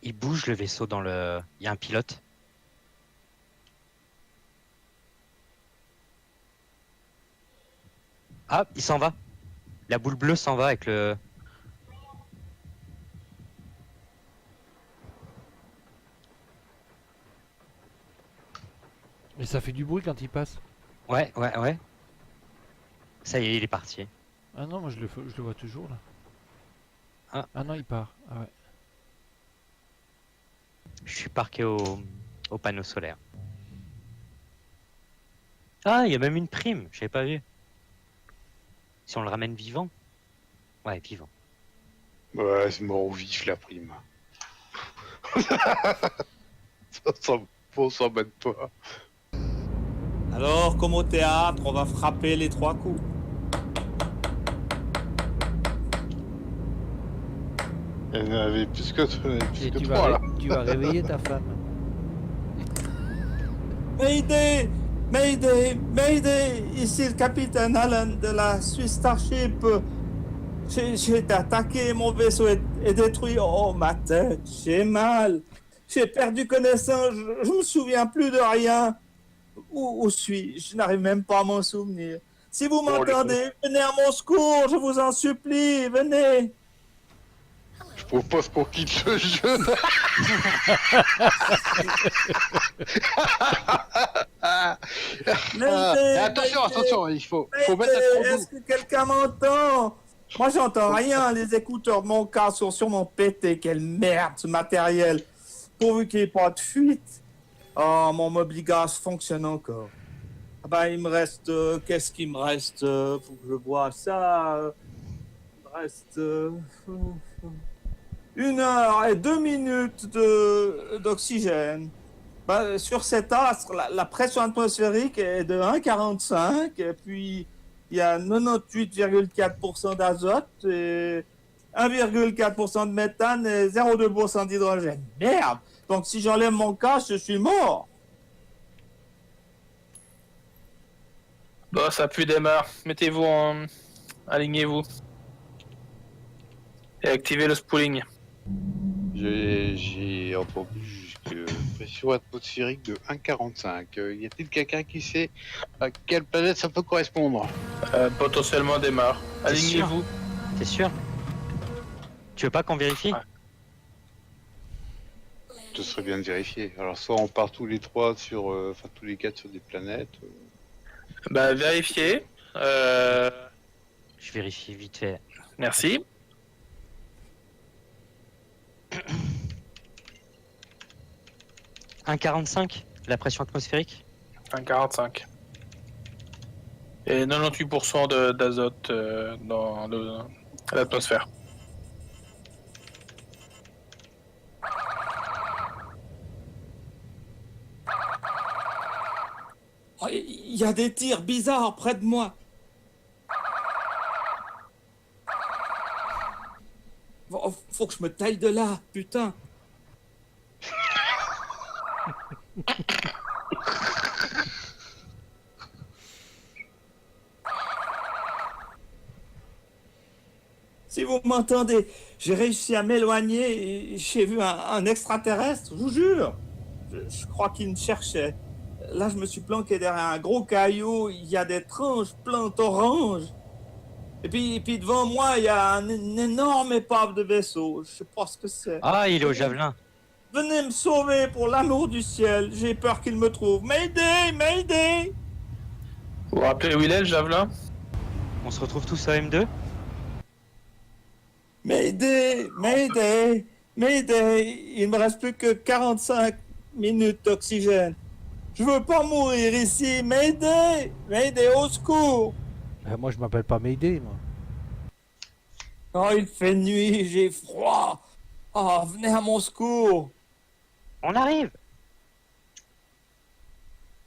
Il bouge le vaisseau dans le... Il y a un pilote. Ah, il s'en va. La boule bleue s'en va avec le... Et ça fait du bruit quand il passe. Ouais. Ça y est, il est parti. Ah non, moi je le vois toujours là. Ah. Ah non, il part. Ah ouais. Je suis parqué au panneau solaire. Ah, il y a même une prime, j'avais pas vu. Si on le ramène vivant. Ouais, vivant. Ouais, c'est mort ou vif la prime. On s'en bat pas. Alors, comme au théâtre, on va frapper les 3 coups. Il y en avait plus que Et 3 là. tu vas réveiller ta femme. Mayday! Mayday! Mayday! Ici le capitaine Allen de la Swiss Starship. J'ai été attaqué, mon vaisseau est détruit. Oh, ma tête, j'ai mal. J'ai perdu connaissance, je me souviens plus de rien. Où suis-je? Je n'arrive même pas à m'en souvenir. Si vous m'entendez, venez à mon secours, je vous en supplie, venez. Je propose qu'on quitte le jeu. Attention, il faut mettre la Est-ce que quelqu'un m'entend? Moi, j'entends rien. Les écouteurs de mon casque sont sûrement pétés. Quelle merde, ce matériel. Pourvu qu'il n'y ait pas de fuite. Oh, mon mobiligaz fonctionne encore. Ah ben, il me reste... Qu'est-ce qu'il me reste? Faut que je vois ça. Il me reste... 1 heure et 2 minutes d'oxygène. Ben, sur cet astre, la pression atmosphérique est de 1,45 et puis il y a 98,4% d'azote et 1,4% de méthane et 0,2% d'hydrogène. Merde! Donc si j'enlève mon casque, je suis mort. Bon, ça pue démarre. Mettez-vous en... Alignez-vous. Et activez le spooling. J'ai entendu jusque pression atmosphérique de 1,45. Y a-t-il quelqu'un qui sait à quelle planète ça peut correspondre? Potentiellement démarre. T'es sûr? Alignez-vous. T'es sûr? Tu veux pas qu'on vérifie? Ouais. Ce serait bien de vérifier. Alors soit on part tous les 3 sur... Enfin tous les 4 sur des planètes. Bah, vérifiez. Je vérifie vite fait. Merci. « 1,45 la pression atmosphérique? 1,45. Et 98% d'azote dans l'atmosphère. Oh, il y a des tirs bizarres près de moi. Faut que je me taille de là, putain. Si vous m'entendez, j'ai réussi à m'éloigner et j'ai vu un extraterrestre, je vous jure. Je crois qu'il me cherchait. Là, je me suis planqué derrière un gros caillou, il y a des tranches plantes oranges. Et puis devant moi, il y a une énorme épave de vaisseau. Je sais pas ce que c'est. Ah, il est au javelin. Venez me sauver pour l'amour du ciel. J'ai peur qu'il me trouve. Mayday, Mayday. Vous vous rappelez où il est, le javelin? On se retrouve tous à M2? Mayday, Mayday, Mayday. Il me reste plus que 45 minutes d'oxygène. Je veux pas mourir ici. Mayday, Mayday, au secours. Moi je m'appelle pas Mayday, moi. Oh, il fait nuit, j'ai froid. Oh, venez à mon secours. On arrive!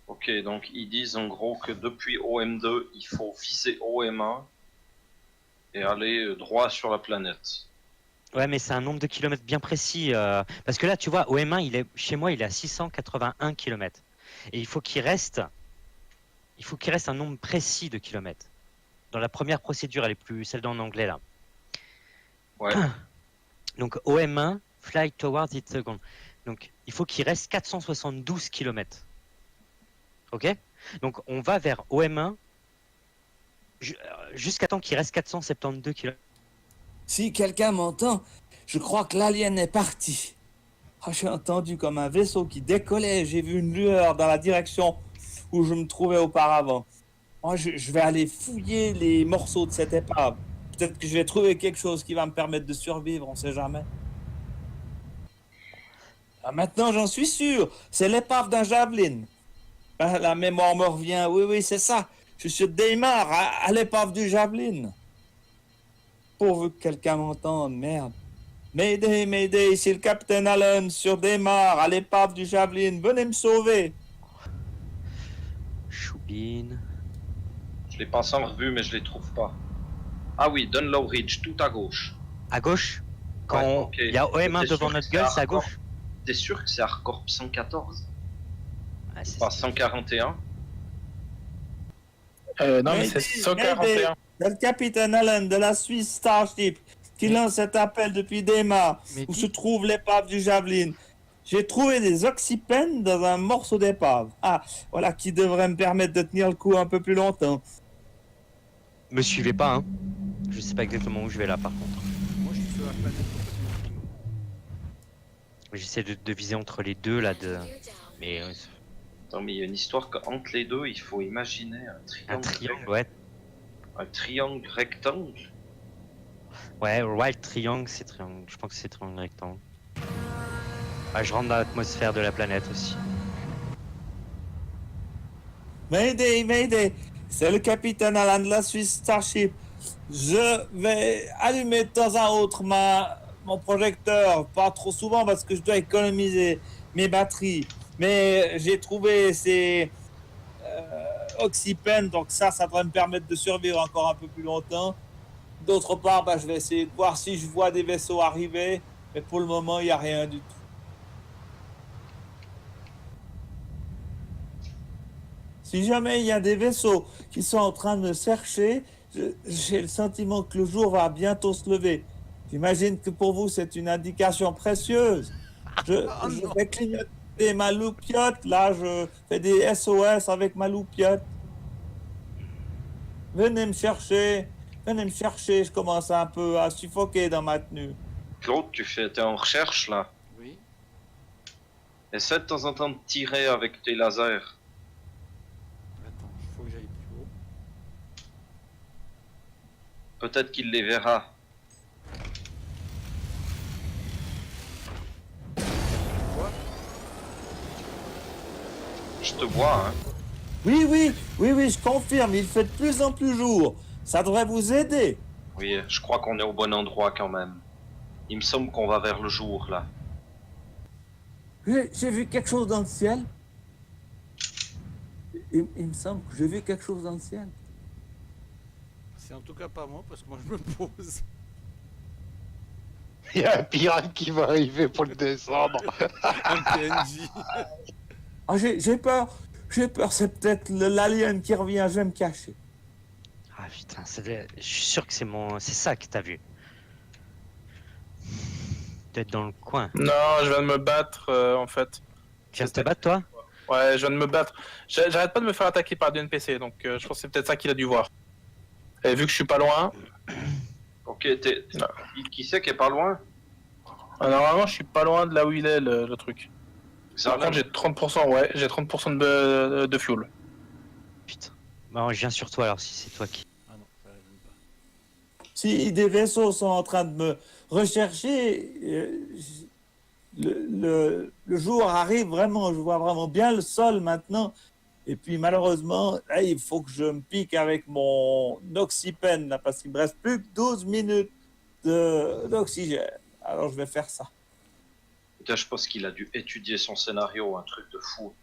Ok, donc ils disent en gros que depuis OM2, il faut viser OM1 et aller droit sur la planète. Ouais, mais c'est un nombre de kilomètres bien précis. Parce que là, tu vois, OM1, chez moi, il est à 681 km. Et il faut qu'il reste un nombre précis de kilomètres. Dans la première procédure, elle est plus celle en anglais là. Ouais. Donc OM1, Fly towards its second. Donc, il faut qu'il reste 472 km. Ok? Donc, on va vers OM1 jusqu'à temps qu'il reste 472 km. Si quelqu'un m'entend, je crois que l'alien est parti. Ah, j'ai entendu comme un vaisseau qui décollait. J'ai vu une lueur dans la direction où je me trouvais auparavant. Moi, je vais aller fouiller les morceaux de cette épave. Peut-être que je vais trouver quelque chose qui va me permettre de survivre, on sait jamais. Ah, maintenant, j'en suis sûr. C'est l'épave d'un javelin. Ah, la mémoire me revient. Oui, oui, c'est ça. Je suis sur Daymar, à l'épave du javelin. Pourvu que quelqu'un m'entende, merde. Mayday, Mayday, c'est le capitaine Allen sur Daymar, à l'épave du javelin. Venez me sauver. Choubine. Je les passe en revue, mais je les trouve pas. Ah oui, Dunlow Ridge, tout à gauche. À gauche? Quand Ouais, on- ok. il y a OM1 T'es sûr devant que notre c'est gueule, c'est à Hardcore gauche? T'es sûr que c'est Hardcorp 114? Ah, c'est Pas ça. 141? Non, mais c'est 141. C'est le capitaine Allen de la Swiss Starship qui lance cet appel depuis Daymar, Mais où dis- se trouve l'épave du javelin. J'ai trouvé des oxypènes dans un morceau d'épave. Ah, voilà qui devrait me permettre de tenir le coup un peu plus longtemps. Me suivez pas, hein. Je sais pas exactement où je vais là, par contre. Moi, je suis sur la planète complètement. J'essaie de viser entre les deux, là, de... Mais Attends, mais il y a une histoire qu'entre les deux, il faut imaginer un triangle, ouais. un triangle rectangle. Ouais, Wild Triangle, c'est triangle. Je pense que c'est triangle rectangle. Ouais, je rentre dans l'atmosphère de la planète aussi. Mayday, Mayday, c'est le capitaine Allen de la Swiss Starship. Je vais allumer de temps à autre mon projecteur, pas trop souvent parce que je dois économiser mes batteries. Mais j'ai trouvé ces oxypènes, donc ça devrait me permettre de survivre encore un peu plus longtemps. D'autre part, je vais essayer de voir si je vois des vaisseaux arriver, mais pour le moment, il n'y a rien du tout. Si jamais il y a des vaisseaux qui sont en train de me chercher, j'ai le sentiment que le jour va bientôt se lever. J'imagine que pour vous, c'est une indication précieuse. Je vais clignoter ma loupiote. Là, je fais des SOS avec ma loupiote. Venez me chercher. Venez me chercher. Je commence un peu à suffoquer dans ma tenue. Claude, t'es en recherche là. Oui. Essaie de temps en temps de tirer avec tes lasers. Attends, il faut que j'aille plus haut. Peut-être qu'il les verra. Je te vois, hein. Oui, oui, oui, oui, je confirme. Il fait de plus en plus jour. Ça devrait vous aider. Oui, je crois qu'on est au bon endroit quand même. Il me semble qu'on va vers le jour là. J'ai vu quelque chose dans le ciel. Il me semble que j'ai vu quelque chose dans le ciel. C'est en tout cas pas moi parce que moi je me pose. Il y a un pirate qui va arriver pour le descendre. Un PNJ. Ah, j'ai peur. J'ai peur. C'est peut-être l'alien qui revient. Je vais me cacher. Ah putain, je suis sûr que c'est ça que t'as vu. D'être dans le coin. Non, je viens de me battre en fait. Tu viens de te battre, toi? Ouais, je viens de me battre. J'arrête pas de me faire attaquer par des NPC, donc je pense que c'est peut-être ça qu'il a dû voir. Et vu que je suis pas loin, Ok, qui c'est qui est pas loin? normalement je suis pas loin de là où il est le truc. Par contre j'ai 30%, ouais, j'ai 30% de fuel. Putain. Bon, je viens sur toi alors si c'est toi qui... Ah non, ça arrive pas. Si des vaisseaux sont en train de me rechercher, le jour arrive vraiment. Je vois vraiment bien le sol maintenant. Et puis malheureusement, là, il faut que je me pique avec mon oxypène là, parce qu'il me reste plus que 12 minutes d'oxygène. Alors je vais faire ça. Putain, je pense qu'il a dû étudier son scénario, un truc de fou,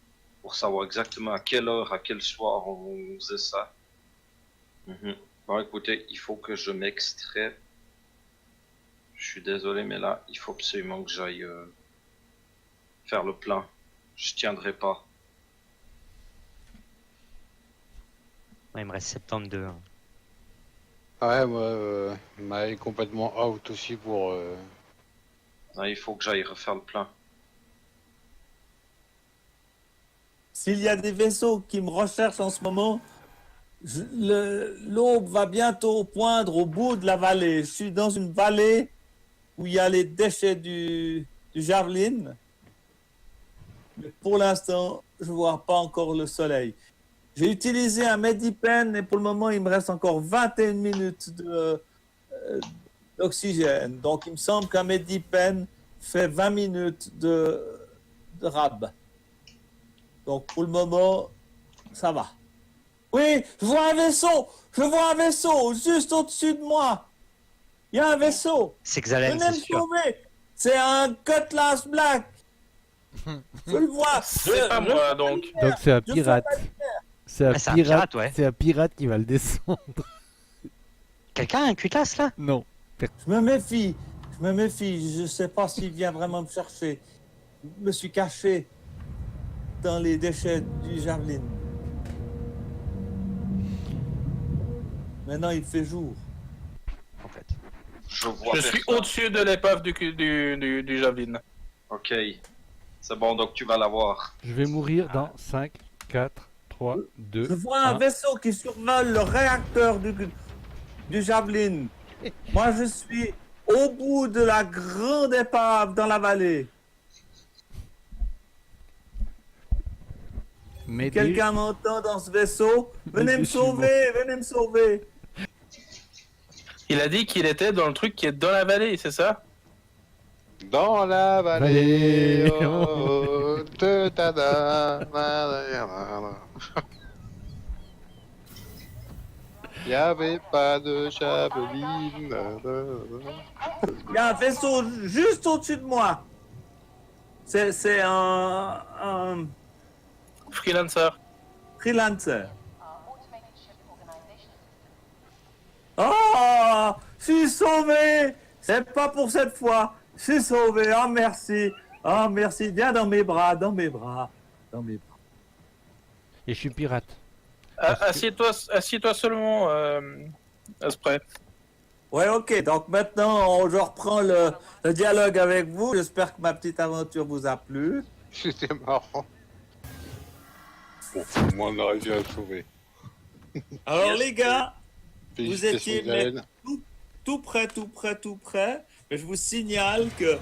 pour savoir exactement à quelle heure, à quel soir on faisait ça. Bon, écoutez, il faut que je m'extrais. Je suis désolé, mais là, il faut absolument que j'aille faire le plein. Je tiendrai pas. Ouais, il me reste 72. hein. Ouais, moi, il m'a complètement out aussi pour Ah, il faut que j'aille refaire le plein. S'il y a des vaisseaux qui me recherchent en ce moment, l'aube va bientôt poindre au bout de la vallée. Je suis dans une vallée où il y a les déchets du Javelin. Mais pour l'instant, je ne vois pas encore le soleil. J'ai utilisé un Medipen et pour le moment, il me reste encore 21 minutes d'oxygène. Donc, il me semble qu'un Medipen fait 20 minutes de rab. Donc, pour le moment, ça va. Oui, je vois un vaisseau. Je vois un vaisseau juste au-dessus de moi. Il y a un vaisseau. C'est Xalen, Venez c'est me sûr. sauver. C'est un Cutlass Black. Je le vois. C'est pas moi, donc. Donc c'est un Je pirate. C'est Ah, c'est un pirate, ouais. C'est un pirate qui va le descendre. Quelqu'un a un cutasse là? Non. Je me méfie. Je me méfie. Je ne sais pas s'il vient vraiment me chercher. Je me suis caché dans les déchets du Javelin. Maintenant, il fait jour. En fait. Je vois Je suis personne. au-dessus de l'épave du Javelin. Ok. C'est bon, donc tu vas l'avoir. Je vais mourir dans 5, 4, 3, 2, Je vois un 1. vaisseau qui survole le réacteur du Javelin. Moi, je suis au bout de la grande épave dans la vallée. Mais Quelqu'un m'entend dans ce vaisseau? Venez me sauver, venez me sauver. Il a dit qu'il était dans le truc qui est dans la vallée, c'est ça? Dans la vallée. Vallée. Oh, il n'y avait pas de Javelin. Il y a un vaisseau juste au-dessus de moi. C'est un Freelancer. freelancer. Oh, je suis sauvé. C'est pas pour cette fois. Je suis sauvé. Oh, merci. Oh, merci. Viens dans mes bras, dans mes bras, dans mes bras. Et je suis pirate. Assieds-toi seulement, Asprey. Ouais, ok. Donc maintenant, je reprends le dialogue avec vous. J'espère que ma petite aventure vous a plu. C'était marrant. Bon, au moins on aurait bien à sauver. Alors, les gars, vous Félicitations, étiez Galen. tout près. Mais je vous signale que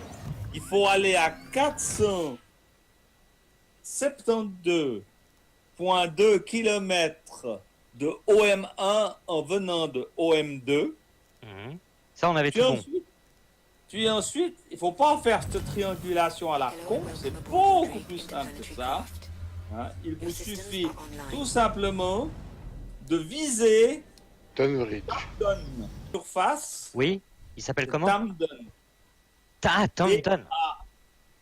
il faut aller à 472,2 km de OM1 en venant de OM2. Mhm. Ça, on avait tout bon. Puis ensuite, il faut pas faire cette triangulation à la con. C'est beaucoup plus simple que ça. Hein, il vous suffit tout simplement de viser Tonridge. Tamdon. Surface. Oui, il s'appelle comment? Tamdon. Ah, Taunton.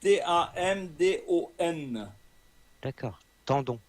Tamdon. D'accord. Tendon.